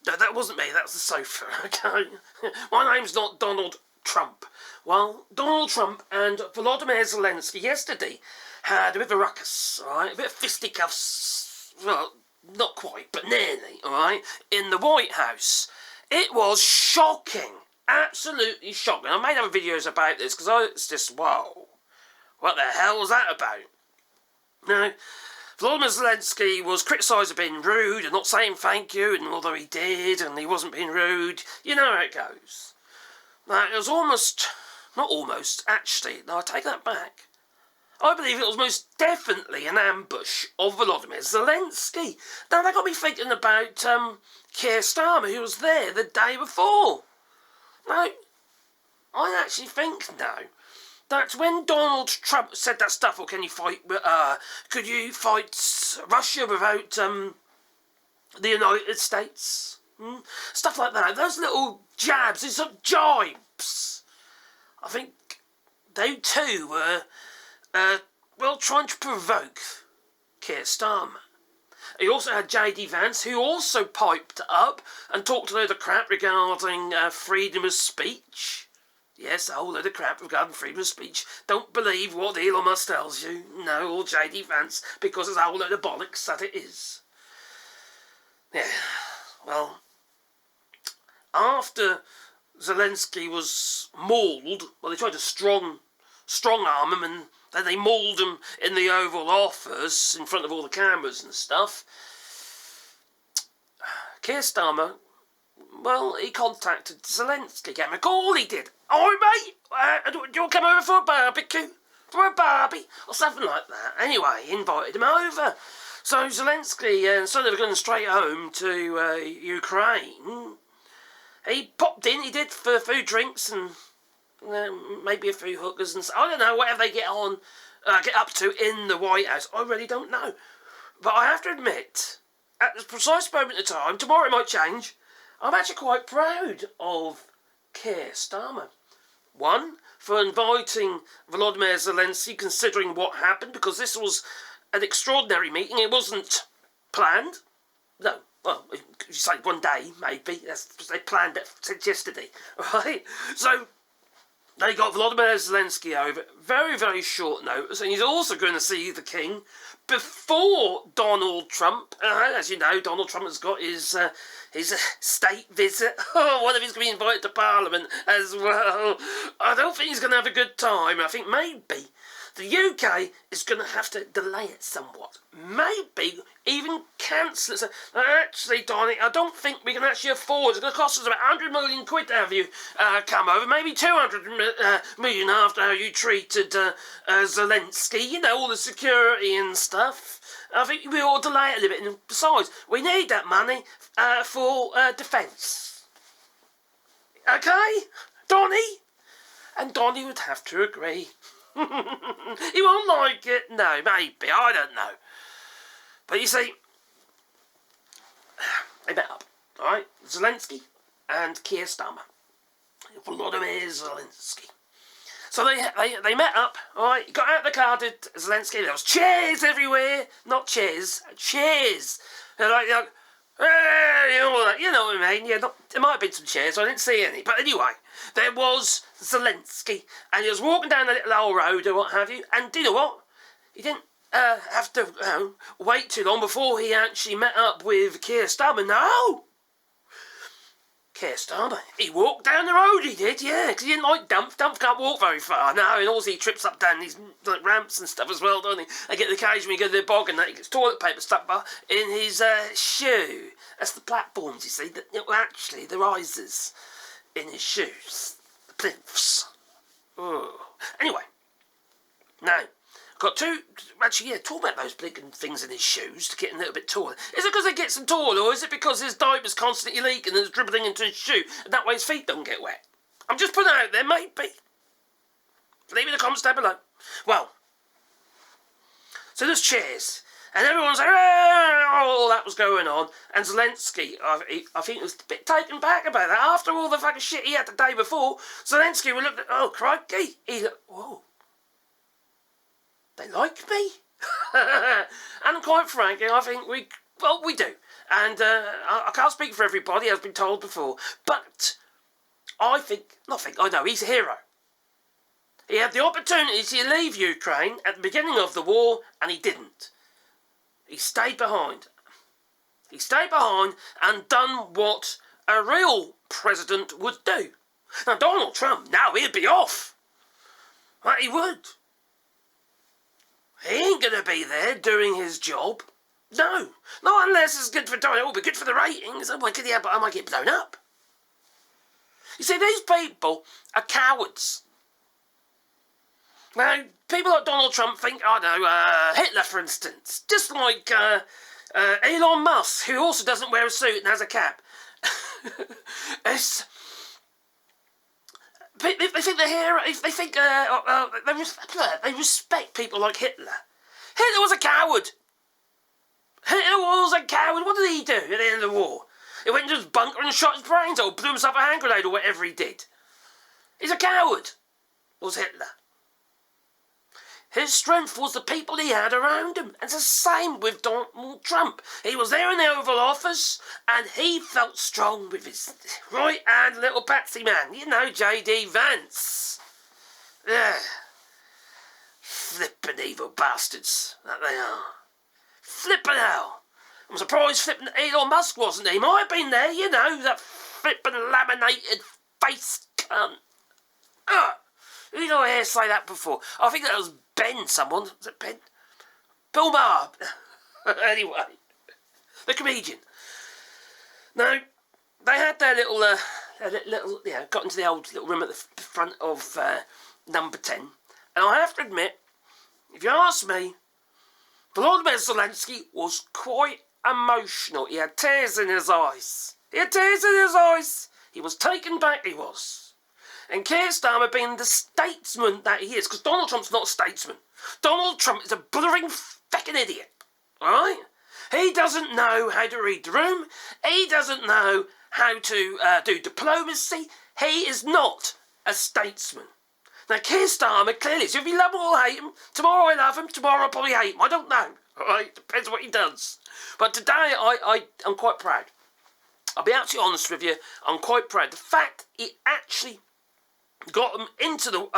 No, that wasn't me, that's the sofa, okay? My name's not Donald Trump. Well, Donald Trump and Volodymyr Zelensky yesterday had a bit of a ruckus, alright? A bit of fisticuffs, well, not quite, but nearly, alright? In the White House. It was shocking. Absolutely shocking. I made other videos about this because it's just, whoa. What the hell was that about? Now, Volodymyr Zelensky was criticised for being rude and not saying thank you, and although he did, and he wasn't being rude, you know how it goes. Now, it was actually, no, I take that back. I believe it was most definitely an ambush of Volodymyr Zelensky. Now, that got me thinking about Keir Starmer, who was there the day before. Now, I actually think now that when Donald Trump said that stuff, or could you fight Russia without the United States? Stuff like that. Those little jabs, these sort of jibes. I think they too were, trying to provoke Keir Starmer. He also had J.D. Vance, who also piped up and talked a load of crap regarding freedom of speech. Yes, a whole load of crap regarding freedom of speech. Don't believe what Elon Musk tells you. No, or J.D. Vance, because it's a whole load of bollocks that it is. Yeah, well, after Zelensky was mauled, well, they tried to strong arm him, and then they mauled him in the Oval Office in front of all the cameras and stuff. Keir Starmer, well, he contacted Zelensky, gave him a call, he did. Oh, mate, do you want to come over for a barbecue? For a barbie? Or something like that. Anyway, he invited him over. So Zelensky, instead of going straight home to Ukraine, he popped in, he did, for food, drinks, and maybe a few hookers, and I don't know, whatever they get up to in the White House. I really don't know. But I have to admit, at this precise moment in time, tomorrow it might change, I'm actually quite proud of Keir Starmer. One, for inviting Volodymyr Zelensky, considering what happened, because this was an extraordinary meeting. It wasn't planned. No, well, you say one day, maybe. They planned it since yesterday, right? So they got Volodymyr Zelensky over, very, very short notice, and he's also going to see the King before Donald Trump. As you know, Donald Trump has got his state visit. One of his going to be invited to Parliament as well. I don't think he's going to have a good time. I think maybe the UK is going to have to delay it somewhat. Maybe even cancel it. So, actually, Donny, I don't think we can actually afford it. It's going to cost us about 100 million quid to have you come over. Maybe 200 million after how you treated Zelensky. You know, all the security and stuff. I think we ought to delay it a little bit. And besides, we need that money for defence. Okay, Donny? And Donny would have to agree. He won't like it. No, maybe. I don't know. But you see, they met up, alright? Zelensky and Keir Starmer. Volodymyr Zelensky. So they met up, alright? He got out of the car, did Zelensky. There was chairs everywhere. Not chairs. Chairs. They're like, you know what I mean? Yeah, there might have been some chairs, I didn't see any. But anyway, there was Zelensky, and he was walking down the little old road or what have you, and do you know what? He didn't have to wait too long before he actually met up with Keir Starmer. No! Keir Starmer, he walked down the road, he did, yeah, because he didn't like Dump. Dump can't walk very far, no, and also he trips up down these ramps and stuff as well, don't he? I get the occasion when he goes to the bog and that, he gets toilet paper stuck in his shoe. That's the platforms, you see, actually, the risers in his shoes. The plinths. Oh. Anyway, now, got talk about those blinking things in his shoes to get a little bit taller. Is it because they get some taller, or is it because his diaper's constantly leaking and it's dribbling into his shoe, and that way his feet don't get wet? I'm just putting it out there, maybe. Leave me in the comments down below. Well, so there's chairs, and everyone's like, all that was going on, and Zelensky, I think, was a bit taken back about that. After all the fucking shit he had the day before, Zelensky would look at, oh, crikey, he looked, whoa. They like me. And quite frankly, I think we do. And I can't speak for everybody, as been told before, but I know he's a hero. He had the opportunity to leave Ukraine at the beginning of the war, and he didn't. He stayed behind. He stayed behind and done what a real president would do. Now, Donald Trump, now he'd be off. But he would. He ain't going to be there doing his job. No. Not unless it's good for Donald. It'll be good for the ratings. Oh, but I might get blown up. You see, these people are cowards. Now, people like Donald Trump think, Hitler, for instance. Just like Elon Musk, who also doesn't wear a suit and has a cap. They think they're hero. They think they respect people like Hitler. Hitler was a coward. What did he do at the end of the war? He went into his bunker and shot his brains out, blew himself a hand grenade or whatever he did. He's a coward. Was Hitler. His strength was the people he had around him. And it's the same with Donald Trump. He was there in the Oval Office and he felt strong with his right-hand little patsy man. You know, J.D. Vance. Yeah. Flippin' evil bastards that they are. Flippin' hell. I'm surprised flippin' Elon Musk wasn't. He might have been there, you know, that flippin' laminated face cunt. You know I hear say that before. I think that was Ben someone. Was it Ben? Bill Maher. Anyway. The comedian. Now, they had their little, got into the old little room at the front of number 10. And I have to admit, if you ask me, Volodymyr Zelensky was quite emotional. He had tears in his eyes. He was taken back, he was. And Keir Starmer being the statesman that he is, because Donald Trump's not a statesman. Donald Trump is a blithering fucking idiot, alright? He doesn't know how to read the room. He doesn't know how to do diplomacy. He is not a statesman. Now, Keir Starmer clearly, so if you love him or hate him, tomorrow I love him, tomorrow I'll probably hate him. I don't know, alright? Depends what he does. But today I'm quite proud. I'll be absolutely honest with you, I'm quite proud. The fact he actually got them into the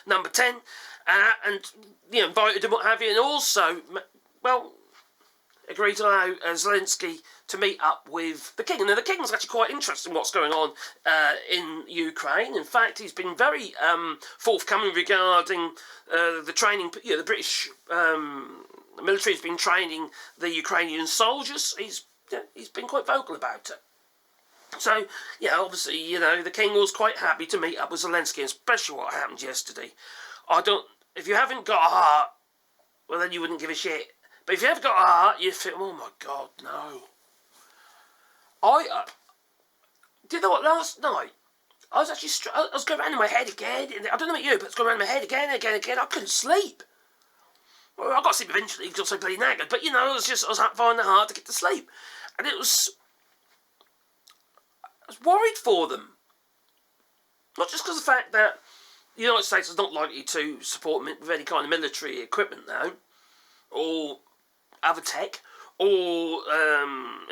number 10 and invited them, what have you, and also, agreed to allow Zelensky to meet up with the king. And the king was actually quite interested in what's going on in Ukraine. In fact, he's been very forthcoming regarding the training. The British military has been training the Ukrainian soldiers. He's been quite vocal about it. So, obviously, the king was quite happy to meet up with Zelensky, especially what happened yesterday. If you haven't got a heart, well, then you wouldn't give a shit. But if you have got a heart, you'd feel, oh my God, no. Do you know what, last night, I was actually, I was going around in my head again. I don't know about you, but it's going around in my head again. I couldn't sleep. Well, I got to sleep eventually because I was so bloody knackered. But, I was finding it hard to get to sleep. And I was worried for them. Not just because of the fact that the United States is not likely to support them with any kind of military equipment now, or other tech, or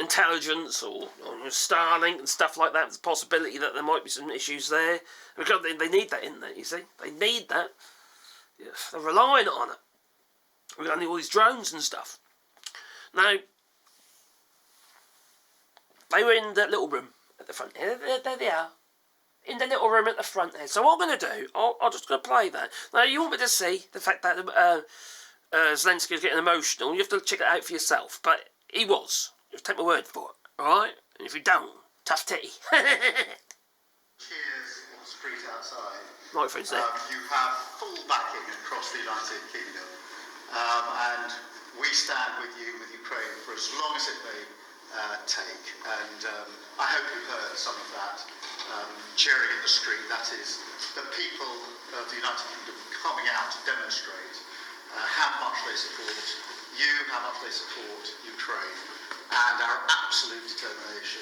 intelligence, or Starlink and stuff like that. There's a possibility that there might be some issues there. Because they need that in there, you see. They need that. Yeah, they're relying on it. We've got all these drones and stuff. Now, they were in that little room at the front here. There they are. In the little room at the front there. So what I'm going to do, I'm just going to play that. Now, you want me to see the fact that Zelensky is getting emotional. You have to check it out for yourself. But he was. Just take my word for it. Alright? And if you don't, tough titty. Cheers on the street outside. Microphone's there. You have full backing across the United Kingdom. And we stand with you, with Ukraine, for as long as it may take. And I hope you've heard some of that cheering in the street. That is the people of the United Kingdom coming out to demonstrate how much they support you, how much they support Ukraine, and our absolute determination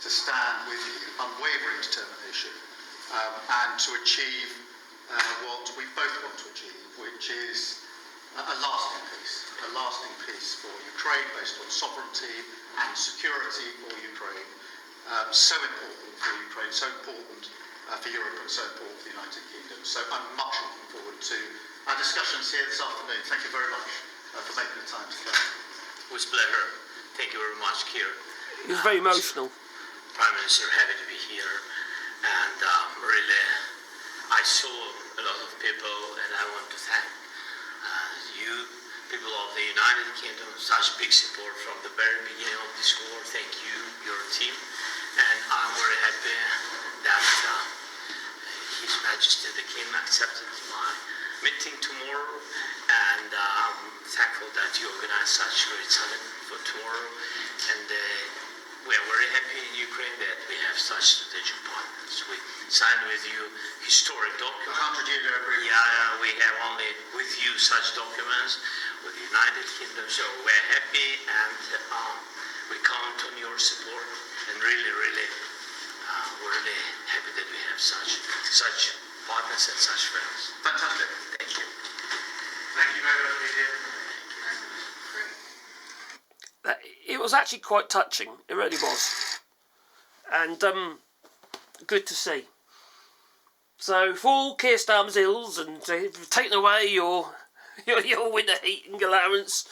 to stand with you, unwavering determination, and to achieve what we both want to achieve, which is a lasting peace for Ukraine based on sovereignty and security for Ukraine. So important for Ukraine, so important for Europe, and so important for the United Kingdom. So I'm much looking forward to our discussions here this afternoon. Thank you very much for making the time to come. It was a pleasure. Thank you very much, Keir. He was very emotional. Prime Minister, happy to be here. And really, I saw a lot of people, and I want to thank you, people of the United Kingdom, such big support from the very beginning of this war. Thank you, your team. And I'm very happy that His Majesty the King accepted my meeting tomorrow, and I'm thankful that you organized such great summit for tomorrow. And we are very happy in Ukraine that we have such strategic partners. We signed with you historic documents. 100-year agreement. Yeah, we have only with you such documents with the United Kingdom. So we're happy, and we count on your support. And really, we're really happy that we have such partners and such friends. Fantastic. Thank you. Thank you very much, Lydia. It was actually quite touching. It really was. And good to see. So for all Keir Starmer's ills and taking away your winter heating allowance.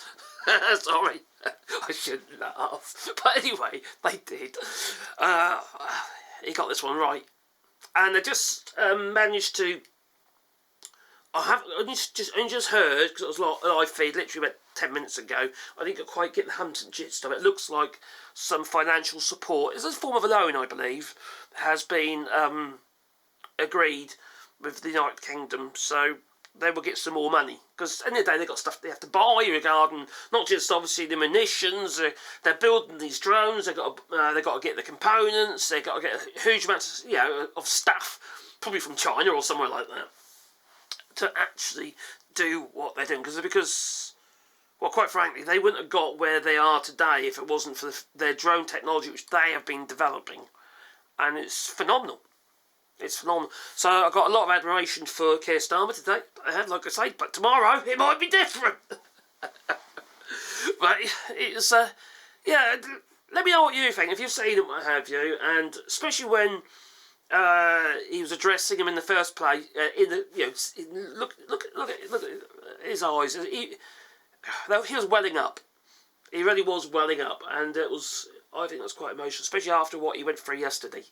Sorry, I shouldn't laugh. But anyway, they did. He got this one right. And they just managed to... I only just heard, because it was a live feed, literally about 10 minutes ago. I didn't quite get the hunt and gist of it. It looks like some financial support, it's a form of a loan, I believe, has been agreed with the United Kingdom. So they will get some more money. Because at the end of the day, they've got stuff they have to buy regarding not just obviously the munitions. They're building these drones. They've got to get the components. They've got to get a huge amount of stuff, probably from China or somewhere like that, to actually do what they're doing. Because, well, quite frankly, they wouldn't have got where they are today if it wasn't for their drone technology, which they have been developing. And it's phenomenal. It's phenomenal. So I've got a lot of admiration for Keir Starmer today, like I say, but tomorrow it might be different. But it's, yeah, let me know what you think, if you've seen it, what have you, and especially when he was addressing him in the first place, look at his eyes. He was welling up. He really was welling up, and I think it was quite emotional, especially after what he went through yesterday,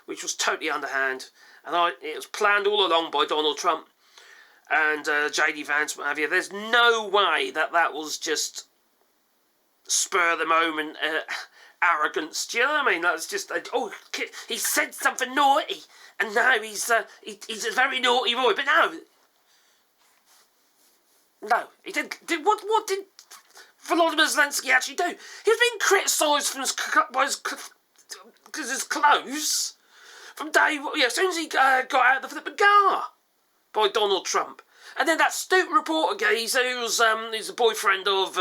which was totally underhand, and it was planned all along by Donald Trump and J.D. Vance, what have you. There's no way that was just spur of the moment arrogance. Do you know what I mean? That's just he said something naughty, and now he's a very naughty boy. But no, he didn't. What did Volodymyr Zelensky actually do? He was being criticised by his clothes from day one. Yeah, as soon as he got out of the flipping car by Donald Trump, and then that stupid reporter geezer who's the boyfriend of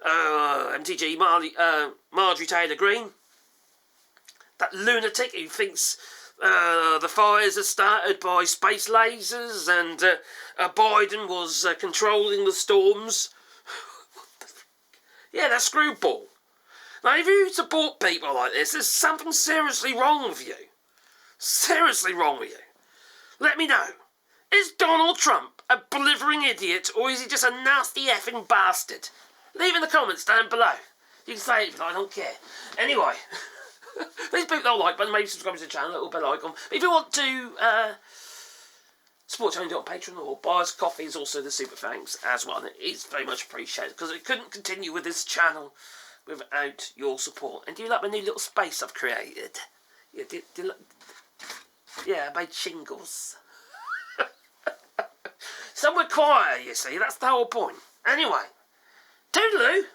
MTG Marjorie Taylor Greene, that lunatic who thinks the fires are started by space lasers and Biden was controlling the storms. Yeah, that screwball. Now, if you support people like this, there's something seriously wrong with you. Seriously wrong with you. Let me know. Is Donald Trump a blithering idiot, or is he just a nasty effing bastard? Leave in the comments down below. You can say it if you like, I don't care. Anyway, please click that like button, maybe subscribe to the channel, a little bell icon. But if you want to support the channel on Patreon or buy us coffee, is also the super thanks as well. And it is very much appreciated, because it couldn't continue with this channel without your support. And do you like my new little space I've created? Yeah, I made shingles. Somewhere quiet, you see, that's the whole point. Anyway, toodaloo.